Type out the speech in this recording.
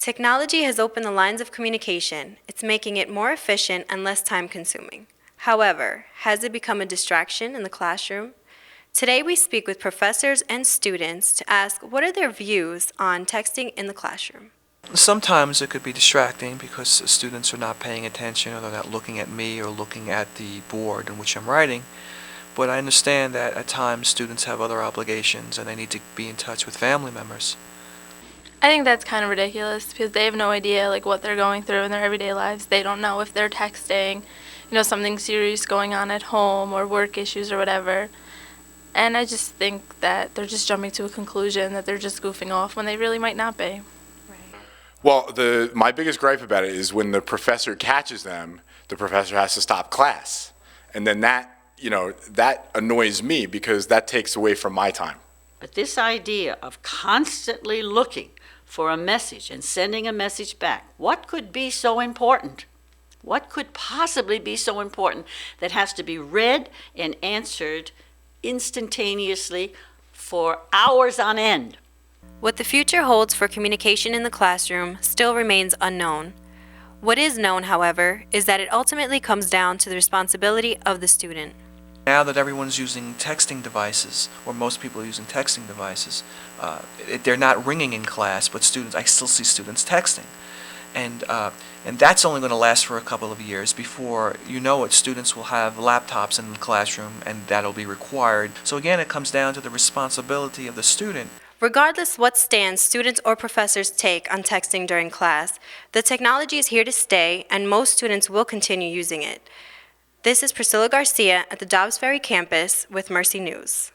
Technology has opened the lines of communication. It's making it more efficient and less time-consuming. However, has it become a distraction in the classroom? Today we speak with professors and students to ask what are their views on texting in the classroom. Sometimes it could be distracting because students are not paying attention or they're not looking at me or looking at the board in which I'm writing. But I understand that at times students have other obligations and they need to be in touch with family members. I think that's kind of ridiculous because they have no idea what they're going through in their everyday lives. They don't know if they're texting, something serious going on at home or work issues or whatever. And I just think that they're just jumping to a conclusion that they're just goofing off when they really might not be. Well, my biggest gripe about it is when the professor catches them, the professor has to stop class. And then that annoys me because that takes away from my time. But this idea of constantly looking for a message and sending a message back, what could be so important? What could possibly be so important that has to be read and answered instantaneously for hours on end? What the future holds for communication in the classroom still remains unknown. What is known, however, is that it ultimately comes down to the responsibility of the student. Now that everyone's using texting devices, or most people are using texting devices, they're not ringing in class, but I still see students texting. And that's only going to last for a couple of years before, students will have laptops in the classroom and that'll be required. So again, it comes down to the responsibility of the student. Regardless what stance students or professors take on texting during class, the technology is here to stay and most students will continue using it. This is Priscilla Garcia at the Dobbs Ferry campus with Mercy News.